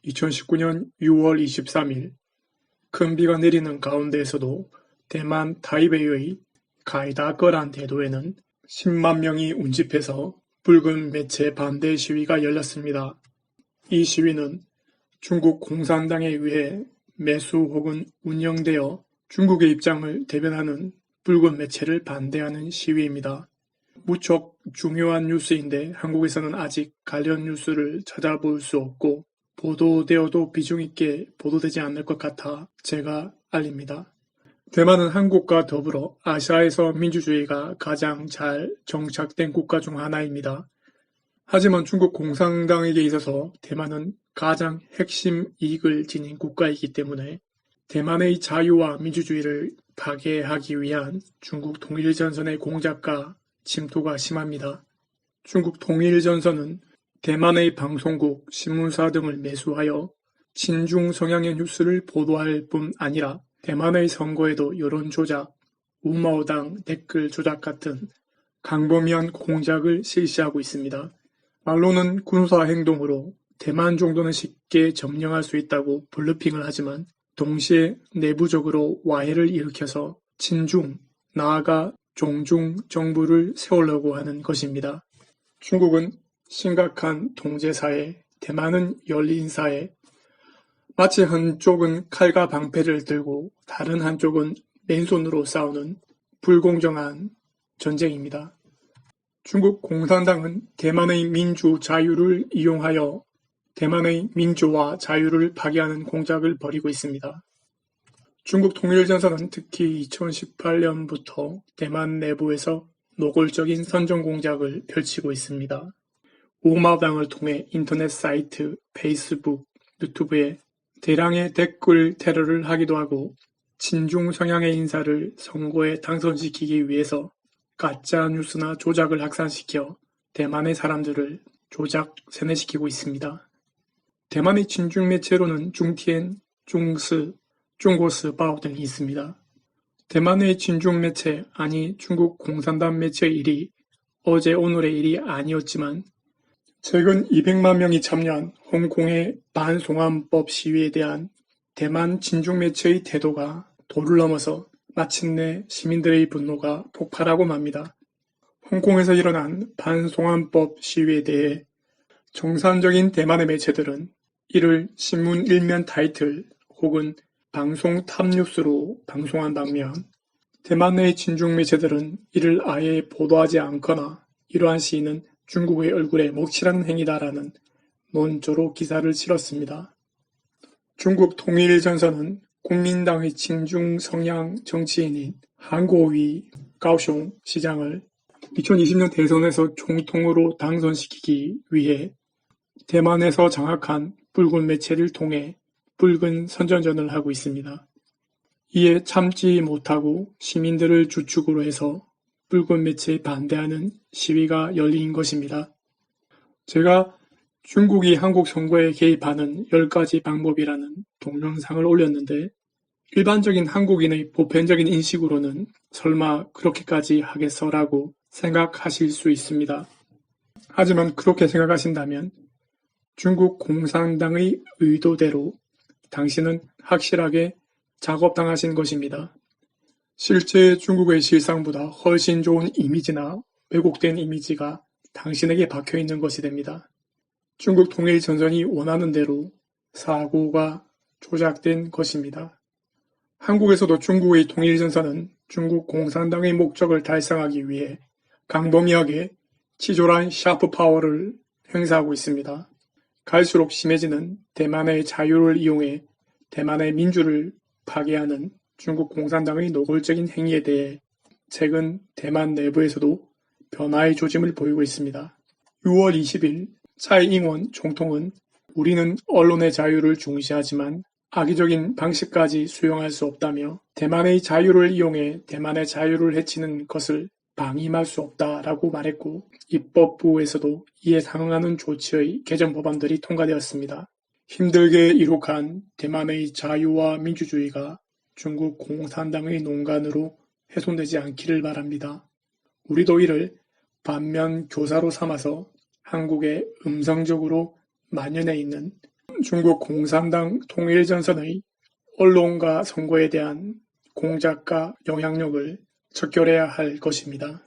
2019년 6월 23일 큰 비가 내리는 가운데에서도 대만 타이베이의 가이다거란 대도에는 10만 명이 운집해서 붉은 매체 반대 시위가 열렸습니다. 이 시위는 중국 공산당에 의해 매수 혹은 운영되어 중국의 입장을 대변하는 붉은 매체를 반대하는 시위입니다. 무척 중요한 뉴스인데 한국에서는 아직 관련 뉴스를 찾아볼 수 없고 보도되어도 비중 있게 보도되지 않을 것 같아 제가 알립니다. 대만은 한국과 더불어 아시아에서 민주주의가 가장 잘 정착된 국가 중 하나입니다. 하지만 중국 공산당에게 있어서 대만은 가장 핵심 이익을 지닌 국가이기 때문에 대만의 자유와 민주주의를 파괴하기 위한 중국 통일전선의 공작과 침투가 심합니다. 중국 통일전선은 대만의 방송국, 신문사 등을 매수하여 친중 성향의 뉴스를 보도할 뿐 아니라 대만의 선거에도 여론 조작, 우마오당 댓글 조작 같은 광범위한 공작을 실시하고 있습니다. 말로는 군사 행동으로 대만 정도는 쉽게 점령할 수 있다고 블러핑을 하지만 동시에 내부적으로 와해를 일으켜서 친중, 나아가 종중 정부를 세우려고 하는 것입니다. 중국은 심각한 통제사회, 대만은 열린 사회, 마치 한쪽은 칼과 방패를 들고 다른 한쪽은 맨손으로 싸우는 불공정한 전쟁입니다. 중국 공산당은 대만의 민주 자유를 이용하여 대만의 민주와 자유를 파괴하는 공작을 벌이고 있습니다. 중국 통일전선은 특히 2018년부터 대만 내부에서 노골적인 선전 공작을 펼치고 있습니다. 우마오당을 통해 인터넷 사이트, 페이스북, 유튜브에 대량의 댓글 테러를 하기도 하고 친중 성향의 인사를 선거에 당선시키기 위해서 가짜 뉴스나 조작을 확산시켜 대만의 사람들을 조작 세뇌시키고 있습니다. 대만의 친중 매체로는 중티엔, 중스, 중고스바오 등이 있습니다. 대만의 친중 매체, 아니 중국 공산당 매체의 일이 어제 오늘의 일이 아니었지만 최근 200만 명이 참여한 홍콩의 반송환법 시위에 대한 대만 친중 매체의 태도가 도를 넘어서 마침내 시민들의 분노가 폭발하고 맙니다. 홍콩에서 일어난 반송환법 시위에 대해 정상적인 대만의 매체들은 이를 신문 일면 타이틀 혹은 방송 탑뉴스로 방송한 반면 대만 내 친중 매체들은 이를 아예 보도하지 않거나 이러한 시위는 중국의 얼굴에 먹칠하는 행위다라는 논조로 기사를 실었습니다. 중국 통일전선은 국민당의 친중 성향 정치인인 한고위 가오숑 시장을 2020년 대선에서 총통으로 당선시키기 위해 대만에서 장악한 붉은 매체를 통해 붉은 선전전을 하고 있습니다. 이에 참지 못하고 시민들을 주축으로 해서 붉은 매체에 반대하는 시위가 열린 것입니다. 제가 중국이 한국 선거에 개입하는 10가지 방법이라는 동영상을 올렸는데 일반적인 한국인의 보편적인 인식으로는 설마 그렇게까지 하겠어라고 생각하실 수 있습니다. 하지만 그렇게 생각하신다면 중국 공산당의 의도대로 당신은 확실하게 작업당하신 것입니다. 실제 중국의 실상보다 훨씬 좋은 이미지나 왜곡된 이미지가 당신에게 박혀있는 것이 됩니다. 중국 통일전선이 원하는 대로 사고가 조작된 것입니다. 한국에서도 중국의 통일전선은 중국 공산당의 목적을 달성하기 위해 광범위하게 치졸한 샤프 파워를 행사하고 있습니다. 갈수록 심해지는 대만의 자유를 이용해 대만의 민주를 파괴하는 중국 공산당의 노골적인 행위에 대해 최근 대만 내부에서도 변화의 조짐을 보이고 있습니다. 6월 20일 차이잉원 총통은 우리는 언론의 자유를 중시하지만 악의적인 방식까지 수용할 수 없다며 대만의 자유를 이용해 대만의 자유를 해치는 것을 방임할 수 없다라고 말했고 입법부에서도 이에 상응하는 조치의 개정 법안들이 통과되었습니다. 힘들게 이룩한 대만의 자유와 민주주의가 중국 공산당의 농간으로 훼손되지 않기를 바랍니다. 우리도 이를 반면 교사로 삼아서 한국에 음성적으로 만연해 있는 중국 공산당 통일전선의 언론과 선거에 대한 공작과 영향력을 척결해야 할 것입니다.